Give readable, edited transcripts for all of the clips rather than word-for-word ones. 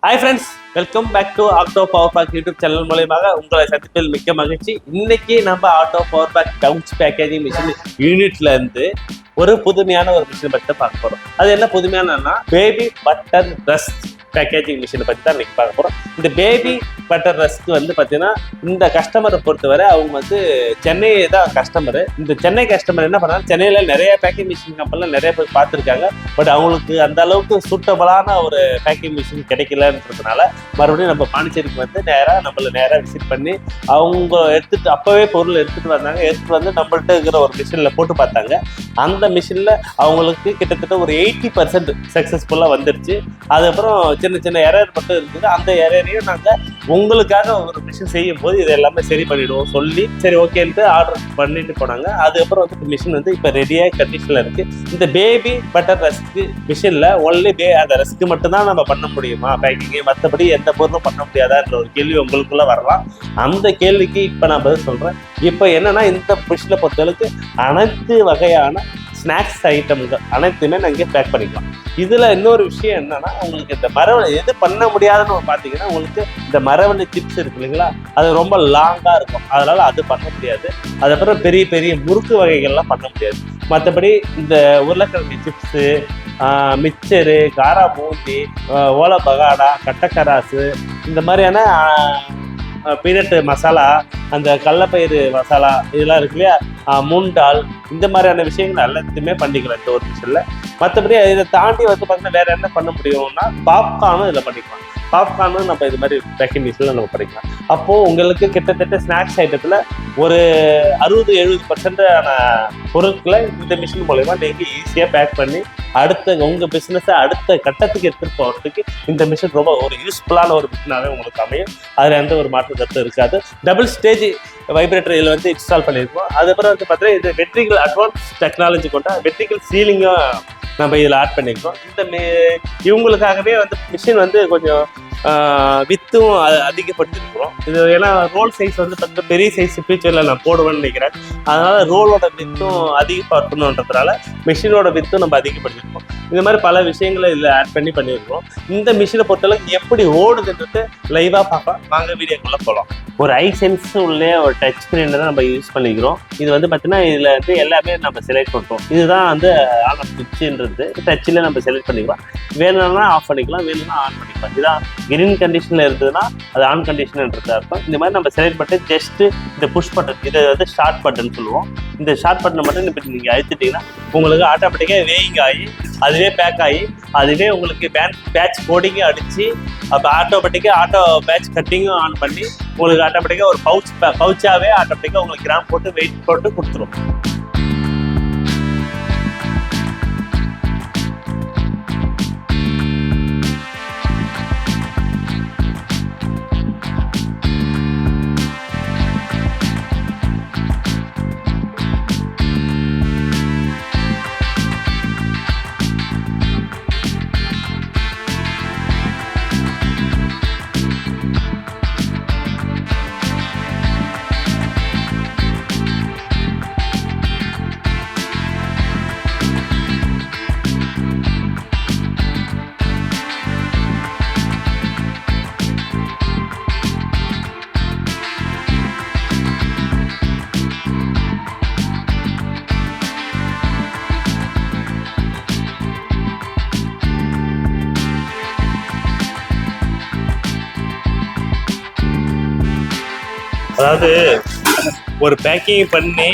Hi friends, welcome back to auto power pack YouTube channel மூலமாக உங்களை சந்திப்பில் மிக்க மகிழ்ச்சி. இன்னைக்கு நம்ம auto power pack pouch packaging machine யூனிட்ல இருந்து ஒரு புதுமையான ஒரு மிஷின் பற்றி தான் பார்க்க போறோம். அது என்ன புதுமையானன்னா பேபி பட்டர் ரஸ்க் பேக்கேஜிங் மிஷினை பற்றி தான் இன்னைக்கு பார்க்க போறோம். இந்த பேபி பட்டர் ரஸ்க் வந்து பார்த்தீங்கன்னா இந்த கஸ்டமரை பொறுத்தவரை அவங்க வந்து சென்னை தான் கஸ்டமரு. இந்த சென்னை கஸ்டமர் என்ன பண்ணாங்க, சென்னையில் நிறைய பேக்கிங் மிஷின் கம்பெனியில் நிறைய பேர் பார்த்துருக்காங்க. பட் அவங்களுக்கு அந்த அளவுக்கு சூட்டபிளான ஒரு பேக்கிங் மிஷின் கிடைக்கலன்றதுனால மறுபடியும் நம்ம பாண்டிச்சேரிக்கு வந்து நேராக விசிட் பண்ணி அவங்க எடுத்துட்டு அப்போவே பொருள் எடுத்துட்டு வந்து நம்மள்ட்ட இருக்கிற ஒரு மிஷினில் போட்டு பார்த்தாங்க. அந்த மிஷினில் அவங்களுக்கு கிட்டத்தட்ட ஒரு 80% சக்ஸஸ்ஃபுல்லாக வந்துருச்சு. அதுக்கப்புறம் சின்ன சின்ன எரர் மட்டும் இருக்குது. அந்த எரரையும் நாங்கள் உங்களுக்காக ஒரு மிஷின் செய்யும் போது இது எல்லாமே சரி பண்ணிடுவோம் சொல்லி சரி ஓகேன்ட்டு ஆர்டர் பண்ணிட்டு போனாங்க. அதுக்கப்புறம் வந்து மிஷின் வந்து இப்போ ரெடியாக கண்டிஷனில் இருக்குது. இந்த பேபி பட்டர் ரஸ்க்கு மிஷினில் ஒன்லி அந்த ரஸ்க்கு மட்டும்தான் நம்ம பண்ண முடியுமா பேக்கிங்கு, மற்றபடி எந்த பொருளும் பண்ண முடியாதான்ற ஒரு கேள்வி உங்களுக்குள்ள வரலாம். அந்த கேள்விக்கு இப்போ நான் பதில் சொல்கிறேன். இப்போ என்னன்னா இந்த மிஷினை பொறுத்தளவுக்கு அனைத்து வகையான ஸ்நாக்ஸ் ஐட்டம்கள் அனைத்துமே நாங்கள் பேக் பண்ணிக்கலாம். இதில் இன்னொரு விஷயம் என்னன்னா, உங்களுக்கு இந்த மரவள்ளி எது பண்ண முடியாதுன்னு பார்த்தீங்கன்னா, உங்களுக்கு இந்த மரவள்ளி சிப்ஸ் இருக்கு இல்லைங்களா, அது ரொம்ப லாங்காக இருக்கும், அதனால அது பண்ண முடியாது. அதுக்கப்புறம் பெரிய பெரிய முறுக்கு வகைகள்லாம் பண்ண முடியாது. மற்றபடி இந்த உருளைக்கிழங்கு சிப்ஸு, மிக்சரு, காரா பூந்தி, ஓலை பகாடா, கட்டக்கராசு, இந்த மாதிரியான பீனட்டு மசாலா, அந்த கடலப்பயிறு மசாலா இதெல்லாம் இருக்கு இல்லையா, மூண்டால், இந்த மாதிரியான விஷயங்கள் எல்லாத்தையுமே பண்ணிக்கலாம் இந்த ஒரு மிஷினில். மற்றபடி இதை தாண்டி வந்து பார்த்தீங்கன்னா வேற என்ன பண்ண முடியும்னா பாப்கார்னும் இதில் பண்ணிக்கலாம். பாப்கார்னும் நம்ம இது மாதிரி பேக்கிங் மிஷினில் நம்ம பண்ணிக்கலாம். அப்போது உங்களுக்கு கிட்டத்தட்ட ஸ்நாக்ஸ் ஐட்டத்தில் ஒரு 60-70% பொருட்களை இந்த மிஷின் மூலமா நீங்கள் ஈஸியாக பேக் பண்ணி அடுத்த உங்கள் பிஸ்னஸை அடுத்த கட்டத்துக்கு எடுத்துகிட்டு போகிறதுக்கு இந்த மிஷின் ரொம்ப ஒரு யூஸ்ஃபுல்லான ஒரு மிஷினாகவே உங்களுக்கு அமையும். அதில் எந்த ஒரு மாற்று கருத்தும் இருக்காது. டபுள் ஸ்டேஜ் வைப்ரேட்டர் இதில் வந்து இன்ஸ்டால் பண்ணியிருக்கோம். அதுக்கப்புறம் வந்து பார்த்தீங்கன்னா இது வெர்டிகல் அட்வான்ஸ் டெக்னாலஜி கொண்ட வெர்டிகல் சீலிங்கும் நம்ம இதில் ஆட் பண்ணியிருக்கோம். இவங்களுக்காகவே வந்து மிஷின் வந்து கொஞ்சம் வித்தும் அதிகப்படுத்திருக்கிறோம். இது ஏன்னா ரோல் சைஸ் வந்து பார்த்தீங்கன்னா பெரிய சைஸ் ஃபியூச்சரில் நான் போடுவேன்னு நினைக்கிறேன். அதனால ரோலோட வித்தும் அதிகப்படுத்தணுன்றதுனால மிஷினோட வித்தும் நம்ம அதிகப்படுத்திருக்கோம். இந்த மாதிரி பல விஷயங்களை இதில் ஆட் பண்ணியிருக்கோம். இந்த மிஷினை பொறுத்தளவுக்கு எப்படி ஓடுதுன்றது லைவாக பார்க்கலாம். வாங்க வீடியோக்குள்ளே போகலாம். ஒரு ஐ சென்ஸ் உள்ளே ஒரு டச் ஸ்க்ரீன் தான் நம்ம யூஸ் பண்ணிக்கிறோம். இது வந்து பார்த்தீங்கன்னா இதில் வந்து எல்லாமே நம்ம செலக்ட் பண்ணுறோம். இதுதான் வந்து ஆன் ஆஃப் சுவிட்சுன்றது டச்சில் நம்ம செலக்ட் பண்ணிக்கலாம். வேணும்னா ஆஃப் பண்ணிக்கலாம், வேணும்னா ஆன் பண்ணிக்கலாம். இதான் கிரீன் கண்டிஷனில் இருந்ததுன்னா அது ஆன் கண்டிஷன்ன்றதா இருக்கும். இந்த மாதிரி நம்ம செலக்ட் பண்ணிட்டு ஜஸ்ட்டு இந்த புஷ் பட்டன், இதை வந்து ஷார்ட் பட்டன் சொல்லுவோம். இந்த ஷார்ட் பட்டனை மட்டும் இப்போ நீங்கள் அழுத்திட்டீங்கன்னா உங்களுக்கு ஆட்டோமேட்டிக்காக வேயிங் ஆகி அதுவே பேக் ஆகி அதுவே உங்களுக்கு பேட்ச் கோடிங்கும் அடித்து அப்போ ஆட்டோமேட்டிக்காக ஆட்டோ பேட்ச் கட்டிங்கும் ஆன் பண்ணி உங்களுக்கு ஆட்டோமேட்டிக்காக ஒரு பவுச்சாகவே ஆட்டோமேட்டிக்காக உங்களுக்கு கிராம் போட்டு வெயிட் போட்டு கொடுத்துரும். அதாவது ஒரு பேக்கிங் பண்ணி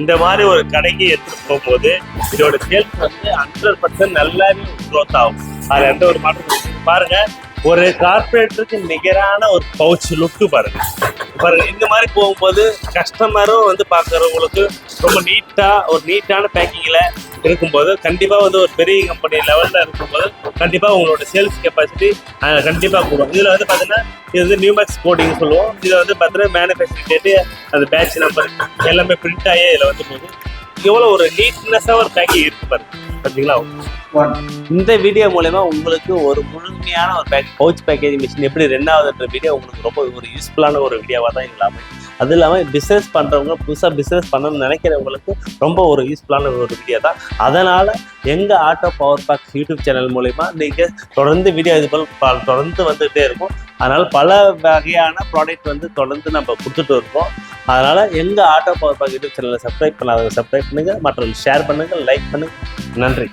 இந்த மாதிரி ஒரு கடைக்கு எடுத்துட்டு போகும்போது இதோட சேல்ஸ் வந்து 100% நல்லாவே க்ரோத் ஆகும். அது எந்த ஒரு மாற்றம் பாருங்க. ஒரு கார்பரேட்டருக்கு நிகரான ஒரு பவுச் லுக்கு பாருங்க. இந்த மாதிரி போகும்போது கஸ்டமரும் வந்து பார்க்குறவங்களுக்கு ரொம்ப நீட்டான பேக்கிங்கில் இருக்கும்போது கண்டிப்பாக வந்து ஒரு பெரிய கம்பெனி லெவலில் இருக்கும்போது கண்டிப்பாக உங்களோட சேல்ஸ் கெப்பாசிட்டி கண்டிப்பாக கூடும். இதில் வந்து பார்த்தீங்கன்னா இது வந்து நியூமேக்ஸ் கோடிங் சொல்லுவோம். இதில் வந்து பார்த்தீங்கன்னா மேனுஃபேக்சரிங் டேட்டு, அந்த பேட்ச் நம்பர் எல்லாமே பிரிண்ட் ஆகி இதில் வந்து போகுது. எவ்வளோ ஒரு நீட்னஸாக ஒரு பேக்கிங் இருக்கு பாருங்க, பார்த்தீங்களா? இந்த வீடியோ மூலமா உங்களுக்கு ஒரு முழுமையான ஒரு பவுச் பேக்கேஜிங் மிஷின் எப்படி ரெண்டாவது வீடியோ உங்களுக்கு ரொம்ப ஒரு யூஸ்ஃபுல்லான ஒரு வீடியோவாக தான் இல்லாமல் அது இல்லாமல் பிஸ்னஸ் பண்ணுறவங்க, புதுசாக பிஸ்னஸ் பண்ணணும்னு நினைக்கிறவங்களுக்கு ரொம்ப ஒரு யூஸ்ஃபுல்லான ஒரு வீடியோ தான். அதனால் எங்கள் auto power pack YouTube channel மூலிமா நீங்கள் தொடர்ந்து வீடியோ இது போல் தொடர்ந்து வந்துகிட்டே இருக்கும். அதனால் பல வகையான ப்ராடக்ட் வந்து தொடர்ந்து நம்ம கொடுத்துட்டு இருக்கோம். அதனால் எங்கள் ஆட்டோ பவர் பேக் யூடியூப் சேனலை சப்ஸ்கிரைப் பண்ணாதவங்க சப்ஸ்கிரைப் பண்ணுங்கள், மற்றவங்களுக்கு ஷேர் பண்ணுங்கள், லைக் பண்ணுங்கள். நன்றி.